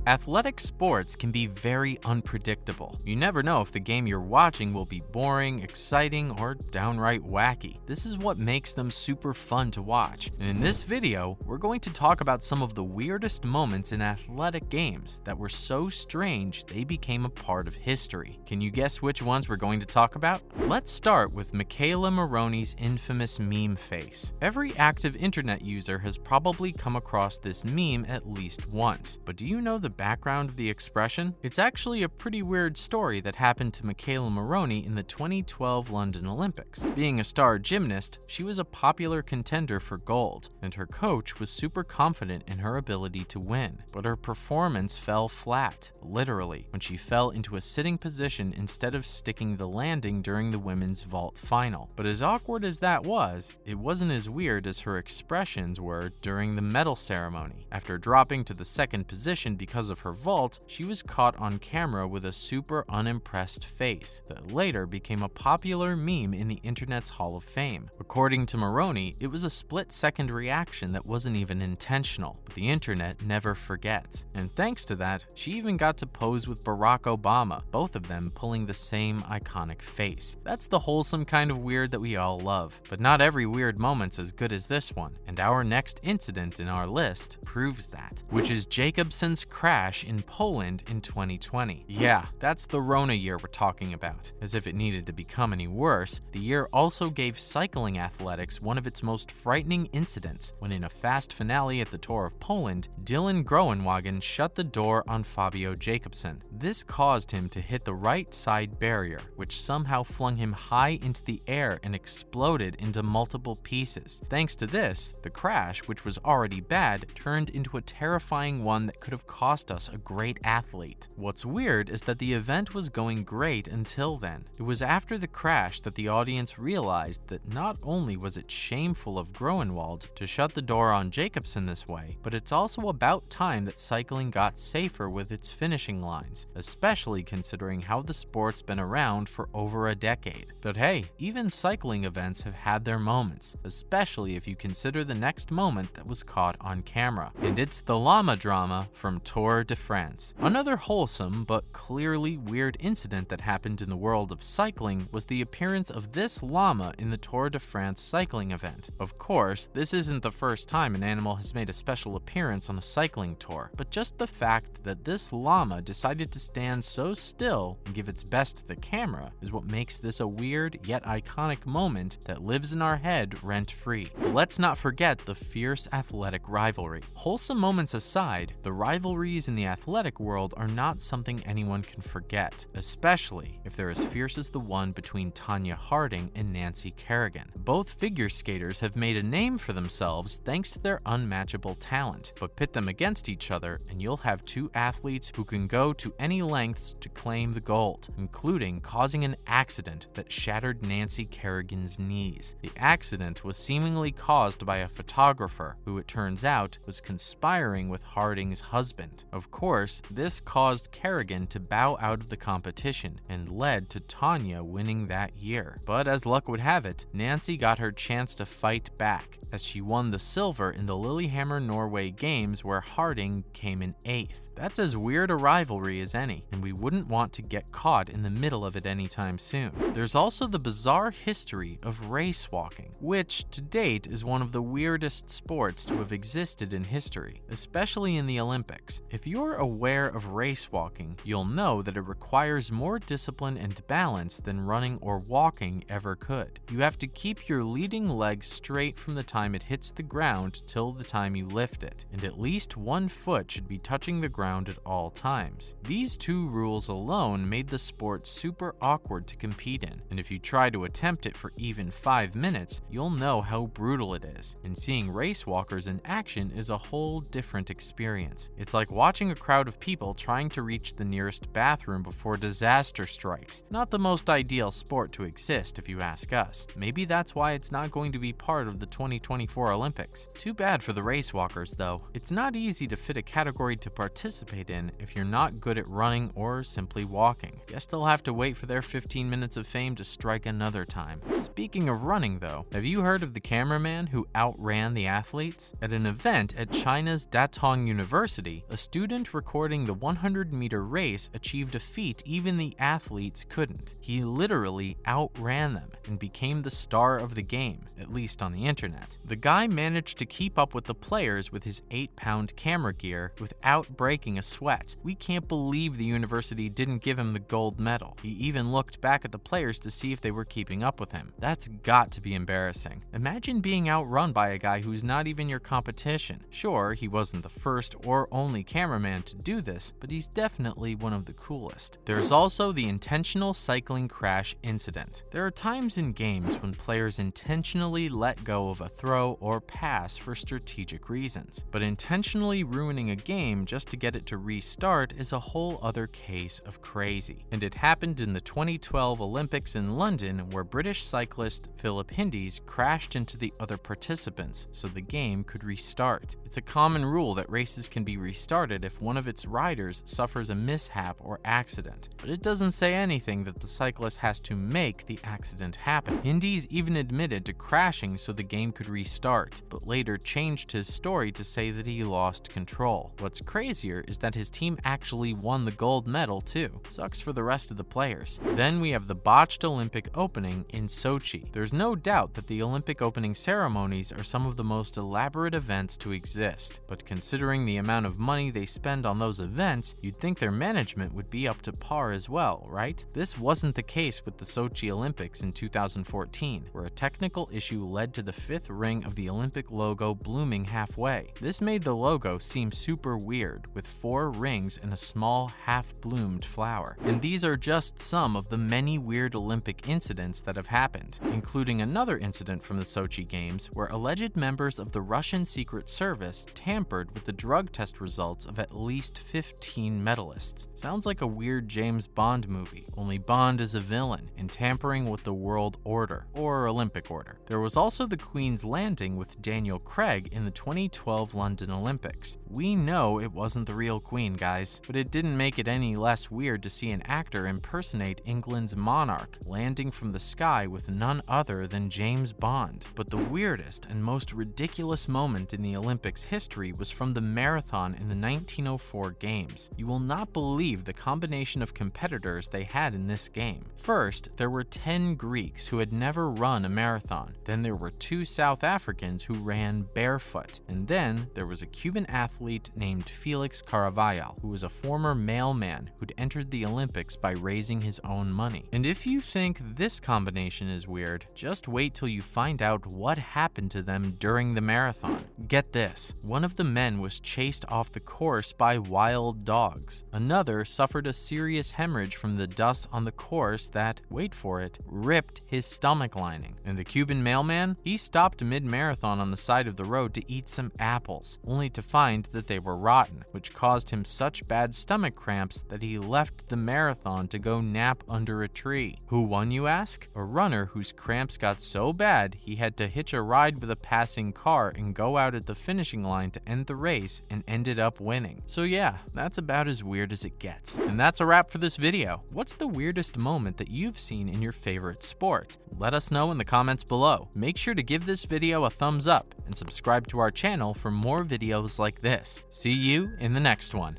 Athletic sports can be very unpredictable. You never know if the game you're watching will be boring, exciting, or downright wacky. This is what makes them super fun to watch. And in this video, we're going to talk about some of the weirdest moments in athletic games that were so strange they became a part of history. Can you guess which ones we're going to talk about? Let's start with Michaela Moraes' infamous meme face. Every active internet user has probably come across this meme at least once. But do you know the background of the expression? It's actually a pretty weird story that happened to Michaela Moraes in the 2012 London Olympics. Being a star gymnast, she was a popular contender for gold, and her coach was super confident in her ability to win. But her performance fell flat, literally, when she fell into a sitting position instead of sticking the landing during the women's vault final. But as awkward as that was, it wasn't as weird as her expressions were during the medal ceremony. After dropping to the second position because of her vault, she was caught on camera with a super unimpressed face that later became a popular meme in the internet's Hall of Fame. According to Moraes, it was a split-second reaction that wasn't even intentional, but the internet never forgets. And thanks to that, she even got to pose with Barack Obama, both of them pulling the same iconic face. That's the wholesome kind of weird that we all love. But not every weird moment's as good as this one, and our next incident in our list proves that, which is Jacobsons Crash in Poland in 2020. Yeah, that's the Rona year we're talking about. As if it needed to become any worse, the year also gave cycling athletics one of its most frightening incidents when in a fast finale at the Tour of Poland, Dylan Groenewegen shut the door on Fabio Jacobson. This caused him to hit the right side barrier, which somehow flung him high into the air and exploded into multiple pieces. Thanks to this, the crash, which was already bad, turned into a terrifying one that could have cost us a great athlete. What's weird is that the event was going great until then. It was after the crash that the audience realized that not only was it shameful of Groenewald to shut the door on Jacobson this way, but it's also about time that cycling got safer with its finishing lines, especially considering how the sport's been around for over a decade. But hey, even cycling events have had their moments, especially if you consider the next moment that was caught on camera. And it's the Llama drama from Tour de France. Another wholesome but clearly weird incident that happened in the world of cycling was the appearance of this llama in the Tour de France cycling event. Of course, this isn't the first time an animal has made a special appearance on a cycling tour, but just the fact that this llama decided to stand so still and give its best to the camera is what makes this a weird yet iconic moment that lives in our head rent-free. But let's not forget the fierce athletic rivalry. Wholesome moments aside, the rivalries in the athletic world are not something anyone can forget, especially if they're as fierce as the one between Tanya Harding and Nancy Kerrigan. Both figure skaters have made a name for themselves thanks to their unmatchable talent, but pit them against each other and you'll have two athletes who can go to any lengths to claim the gold, including causing an accident that shattered Nancy Kerrigan's knees. The accident was seemingly caused by a photographer who, it turns out, was conspiring with Harding's husband. Of course, this caused Kerrigan to bow out of the competition and led to Tanya winning that year. But as luck would have it, Nancy got her chance to fight back, as she won the silver in the Lillehammer Norway Games where Harding came in 8th. That's as weird a rivalry as any, and we wouldn't want to get caught in the middle of it anytime soon. There's also the bizarre history of race walking, which to date is one of the weirdest sports to have existed in history, especially in the Olympics. If you're aware of race walking, you'll know that it requires more discipline and balance than running or walking ever could. You have to keep your leading leg straight from the time it hits the ground till the time you lift it, and at least one foot should be touching the ground at all times. These two rules alone made the sport super awkward to compete in, and if you try to attempt it for even 5 minutes, you'll know how brutal it is, and seeing race walkers in action is a whole different experience. It's like watching a crowd of people trying to reach the nearest bathroom before disaster strikes. Not the most ideal sport to exist if you ask us. Maybe that's why it's not going to be part of the 2024 Olympics. Too bad for the race walkers though. It's not easy to fit a category to participate in if you're not good at running or simply walking. Guess they'll have to wait for their 15 minutes of fame to strike another time. Speaking of running though, have you heard of the cameraman who outran the athletes? At an event at China's Datong University, a student student recording the 100-meter race achieved a feat even the athletes couldn't. He literally outran them and became the star of the game, at least on the internet. The guy managed to keep up with the players with his 8-pound camera gear without breaking a sweat. We can't believe the university didn't give him the gold medal. He even looked back at the players to see if they were keeping up with him. That's got to be embarrassing. Imagine being outrun by a guy who's not even your competition. Sure, he wasn't the first or only cameraman to do this, but he's definitely one of the coolest. There's also the intentional cycling crash incident. There are times in games when players intentionally let go of a throw or pass for strategic reasons, but intentionally ruining a game just to get it to restart is a whole other case of crazy. And it happened in the 2012 Olympics in London, where British cyclist Philip Hindies crashed into the other participants so the game could restart. It's a common rule that races can be restarted if one of its riders suffers a mishap or accident, but it doesn't say anything that the cyclist has to make the accident happen. Hindies even admitted to crashing so the game could restart, but later changed his story to say that he lost control. What's crazier is that his team actually won the gold medal too. Sucks for the rest of the players. Then we have the botched Olympic opening in Sochi. There's no doubt that the Olympic opening ceremonies are some of the most elaborate events to exist, but considering the amount of money they spend on those events, you'd think their management would be up to par as well, right? This wasn't the case with the Sochi Olympics in 2014, where a technical issue led to the fifth ring of the Olympic logo blooming halfway. This made the logo seem super weird, with 4 rings and a small half-bloomed flower. And these are just some of the many weird Olympic incidents that have happened, including another incident from the Sochi Games where alleged members of the Russian Secret Service tampered with the drug test results of at least 15 medalists. Sounds like a weird James Bond movie, only Bond is a villain and tampering with the world order, or Olympic order. There was also the Queen's Landing with Daniel Craig in the 2012 London Olympics. We know it wasn't the real Queen, guys, but it didn't make it any less weird to see an actor impersonate England's monarch landing from the sky with none other than James Bond. But the weirdest and most ridiculous moment in the Olympics history was from the marathon in the 1904 Games. You will not believe the combination of competitors they had in this game. First, there were 10 Greeks who had never run a marathon. Then there were 2 South Africans who ran barefoot. And then there was a Cuban athlete named Felix Caraballo, who was a former mailman who'd entered the Olympics by raising his own money. And if you think this combination is weird, just wait till you find out what happened to them during the marathon. Get this, one of the men was chased off the course by wild dogs. Another suffered a serious hemorrhage from the dust on the course that, wait for it, ripped his stomach lining. And the Cuban mailman? He stopped mid-marathon on the side of the road to eat some apples, only to find that they were rotten, which caused him such bad stomach cramps that he left the marathon to go nap under a tree. Who won, you ask? A runner whose cramps got so bad he had to hitch a ride with a passing car and go out at the finishing line to end the race, and ended up winning. So yeah, that's about as weird as it gets. And that's a wrap for this video. What's the weirdest moment that you've seen in your favorite sport? Let us know in the comments below. Make sure to give this video a thumbs up and subscribe to our channel for more videos like this. See you in the next one.